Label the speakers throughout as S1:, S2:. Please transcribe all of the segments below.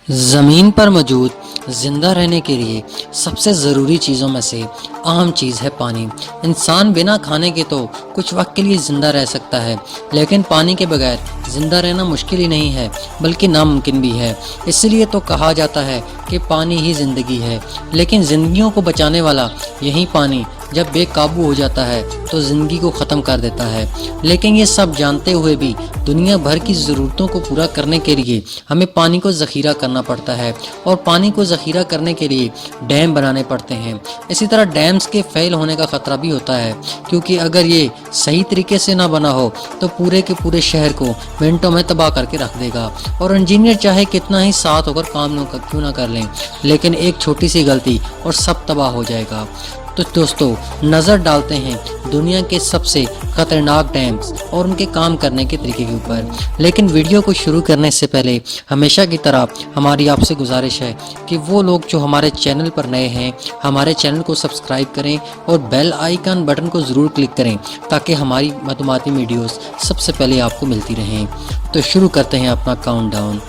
S1: ज़मीन पर मौजूद ज़िंदा रहने के लिए सबसे ज़रूरी चीज़ों में से अहम चीज़ है पानी। इंसान बिना खाने के तो कुछ वक्त के लिए ज़िंदा रह सकता है, लेकिन पानी के बगैर ज़िंदा रहना मुश्किल ही नहीं है बल्कि नामुमकिन भी है। इसलिए तो कहा जाता है कि पानी ही ज़िंदगी है। लेकिन ज़िंदगियों को बचाने वाला यही पानी जब बेकाबू हो जाता है तो ज़िंदगी को ख़त्म कर देता है। लेकिन ये सब जानते हुए भी दुनिया भर की ज़रूरतों को पूरा करने के लिए हमें पानी को ज़ख़ीरा करना पड़ता है, और पानी को ज़ख़ीरा करने के लिए डैम बनाने पड़ते हैं। इसी तरह डैम्स के फेल होने का ख़तरा भी होता है, क्योंकि अगर ये सही तरीके से ना बना हो तो पूरे के पूरे शहर को मिनटों में तबाह करके रख देगा। और इंजीनियर चाहे कितना ही साथ होकर काम क्यों ना कर लें, लेकिन एक छोटी सी गलती और सब तबाह हो जाएगा। तो दोस्तों, नज़र डालते हैं दुनिया के सबसे ख़तरनाक डैम्स और उनके काम करने के तरीके के ऊपर। लेकिन वीडियो को शुरू करने से पहले हमेशा की तरह हमारी आपसे गुजारिश है कि वो लोग जो हमारे चैनल पर नए हैं, हमारे चैनल को सब्सक्राइब करें और बेल आइकन बटन को ज़रूर क्लिक करें, ताकि हमारी मालूमाती वीडियोस सबसे पहले आपको मिलती रहें। तो शुरू करते हैं अपना countdown.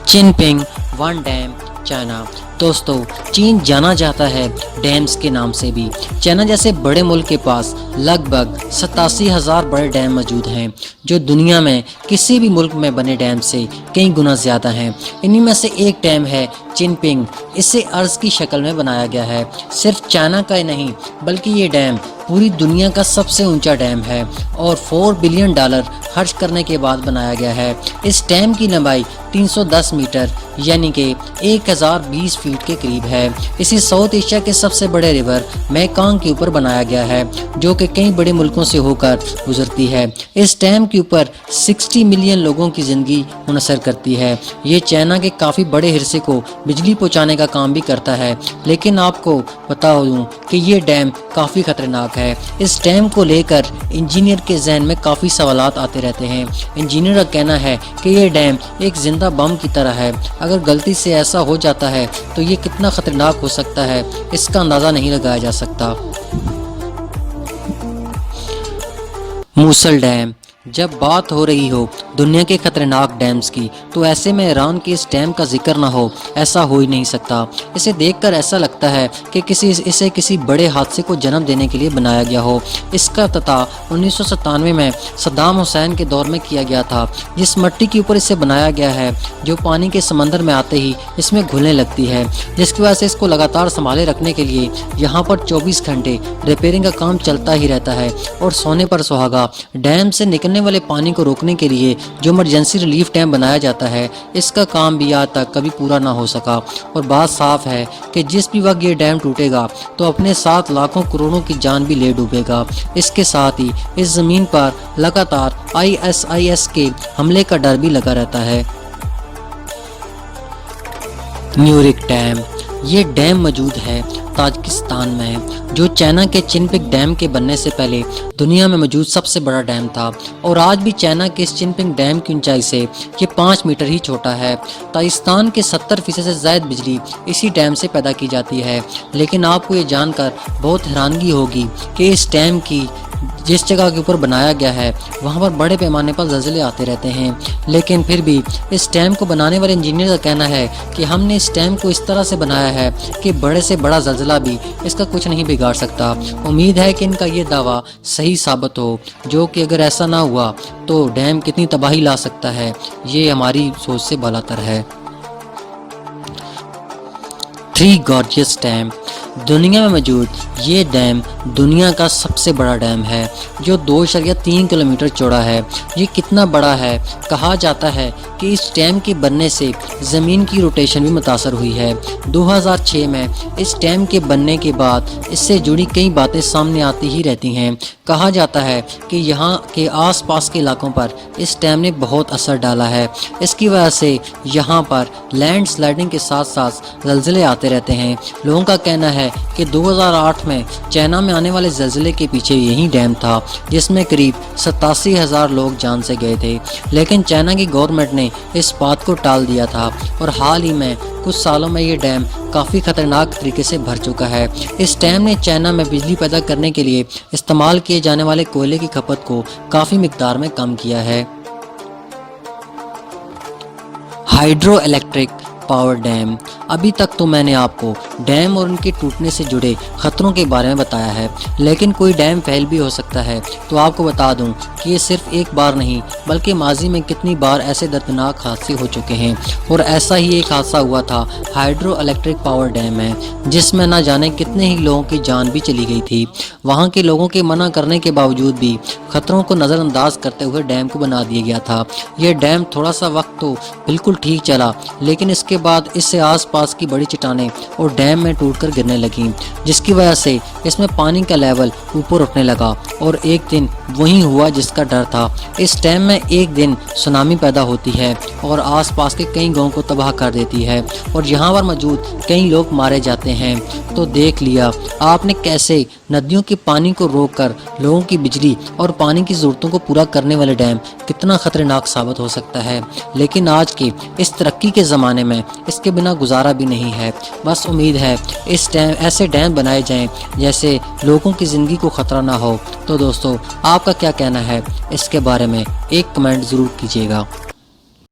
S1: Jinping one dam, China. दोस्तों, चीन जाना जाता है डैम्स के नाम से भी। चाइना जैसे बड़े मुल्क के पास लगभग 87,000 बड़े डैम मौजूद हैं, जो दुनिया में किसी भी मुल्क में बने डैम से कई गुना ज़्यादा हैं। इन्हीं में से एक डैम है चिनपिंग। इसे अर्ज़ की शक्ल में बनाया गया है। सिर्फ चाइना का ही नहीं, बल्कि ये डैम पूरी दुनिया का सबसे ऊंचा डैम है और $4 बिलियन खर्च करने के बाद बनाया गया है। इस डैम की लंबाई 310 मीटर यानी कि 1020 फीट के करीब है। इसी साउथ एशिया के सबसे बड़े रिवर मेकॉन्ग के ऊपर बनाया गया है, जो कि कई बड़े मुल्कों से होकर गुजरती है। इस डैम के ऊपर 60 मिलियन लोगों की ज़िंदगी मुनसर करती है। ये चाइना के काफ़ी बड़े हिस्से को बिजली पहुँचाने का काम भी करता है। लेकिन आपको बता दूँ कि ये डैम काफ़ी ख़तरनाक है। इस डैम को लेकर इंजीनियर के जहन में काफ़ी सवालात आते रहते हैं। इंजीनियर का कहना है कि ये डैम एक जिंदा बम की तरह है। अगर गलती से ऐसा हो जाता है तो ये कितना ख़तरनाक हो सकता है, इसका अंदाज़ा नहीं लगाया जा सकता। मूसल डैम। जब बात हो रही हो दुनिया के खतरनाक डैम्स की, तो ऐसे में ईरान के इस डैम का जिक्र ना हो, ऐसा हो ही नहीं सकता। इसे देखकर ऐसा लगता है कि इसे किसी बड़े हादसे को जन्म देने के लिए बनाया गया हो। इसका इफ्तिताह 1997 में सद्दाम हुसैन के दौर में किया गया था। जिस मिट्टी के ऊपर इसे बनाया गया है, जो पानी के समंदर में आते ही इसमें घुलने लगती है, जिसकी वजह से इसको लगातार संभाले रखने के लिए यहाँ पर 24 घंटे रिपेयरिंग का काम चलता ही रहता है। और सोने पर सुहागा, डैम से निकलने वाले पानी को रोकने के लिए जो इमरजेंसी रिलीफ डैम बनाया जाता है, इसका काम भी आज तक कभी पूरा ना हो सका। और बात साफ है कि जिस भी वक्त ये डैम टूटेगा तो अपने साथ लाखों करोड़ों की जान भी ले डूबेगा। इसके साथ ही इस जमीन पर लगातार ISIS के हमले का डर भी लगा रहता है। न्यूरिक डैम। ये डैम मौजूद है ताजिकिस्तान में, जो चाइना के चिनपिंग डैम के बनने से पहले दुनिया में मौजूद सबसे बड़ा डैम था। और आज भी चाइना के इस चिनपिंग डैम की ऊंचाई से ये 5 मीटर ही छोटा है। ताजिकिस्तान के 70% से ज़्यादा बिजली इसी डैम से पैदा की जाती है। लेकिन आपको ये जानकर बहुत हैरानगी होगी कि इस डैम की जिस जगह के ऊपर बनाया गया है, वहाँ पर बड़े पैमाने पर ज़लज़ले आते रहते हैं। लेकिन फिर भी इस डैम को बनाने वाले इंजीनियर का कहना है कि हमने इस डैम को इस तरह से बनाया है कि बड़े से बड़ा ज़लज़ला भी इसका कुछ नहीं बिगाड़ सकता। उम्मीद है कि इनका ये दावा सही साबित हो, जो कि अगर ऐसा ना हुआ तो डैम कितनी तबाही ला सकता है, ये हमारी सोच से बालातर है। Three gorgeous dam. दुनिया में मौजूद ये डैम दुनिया का सबसे बड़ा डैम है, जो 2.3 किलोमीटर चौड़ा है। ये कितना बड़ा है? कहा जाता है कि इस डैम के बनने से ज़मीन की रोटेशन भी मुतासर हुई है। 2006 में इस डैम के बनने के बाद इससे जुड़ी कई बातें सामने आती ही रहती हैं। कहा जाता है कि यहाँ के आसपास के इलाकों पर इस डैम ने बहुत असर डाला है। इसकी वजह से यहाँ पर लैंड स्लाइडिंग के साथ साथ ज़लज़ले आते रहते हैं। लोगों का कहना है कि 2008 में चाइना में आने वाले ज़लज़ले के पीछे यही डैम था, जिसमें करीब 87,000 लोग जान से गए थे। लेकिन चाइना की गवर्नमेंट ने इस बात को टाल दिया था और हाल ही में कुछ सालों में ये डैम काफ़ी ख़तरनाक तरीके से भर चुका है। इस डैम ने चाइना में बिजली पैदा करने के लिए इस्तेमाल किए जाने वाले कोयले की खपत को काफ़ी मिकदार में कम किया है। Hydro electric power dam. अभी तक तो मैंने आपको डैम और उनके टूटने से जुड़े खतरों के बारे में बताया है, लेकिन कोई डैम फेल भी हो सकता है। तो आपको बता दूं कि ये सिर्फ एक बार नहीं बल्कि माजी में कितनी बार ऐसे दर्दनाक हादसे हो चुके हैं। और ऐसा ही एक हादसा हुआ था, हाइड्रो इलेक्ट्रिक पावर डैम है, जिसमें ना जाने कितने ही लोगों की जान भी चली गई थी। वहाँ के लोगों के मना करने के बावजूद भी खतरों को नज़रअंदाज करते हुए डैम को बना दिया गया था। यह डैम थोड़ा सा वक्त तो बिल्कुल ठीक चला, लेकिन इसके बाद इससे आसपास की बड़ी चट्टानें और डैम में टूटकर गिरने लगीं, जिसकी वजह से इसमें पानी का लेवल ऊपर उठने लगा। और एक दिन वही हुआ जिसका डर था। इस डैम में एक दिन सुनामी पैदा होती है और आसपास के कई गांवों को तबाह कर देती है और यहाँ पर मौजूद कई लोग मारे जाते हैं। तो देख लिया आपने कैसे नदियों के पानी को रोककर लोगों की बिजली और पानी की ज़रूरतों को पूरा करने वाले डैम कितना खतरनाक साबित हो सकता है। लेकिन आज के इस तरक्की के ज़माने में इसके बिना गुजारा भी नहीं है। बस उम्मीद है ऐसे डैम बनाए जाएं जैसे लोगों की ज़िंदगी को ख़तरा ना हो। तो दोस्तों, आपका क्या कहना है इसके बारे में, एक कमेंट ज़रूर कीजिएगा।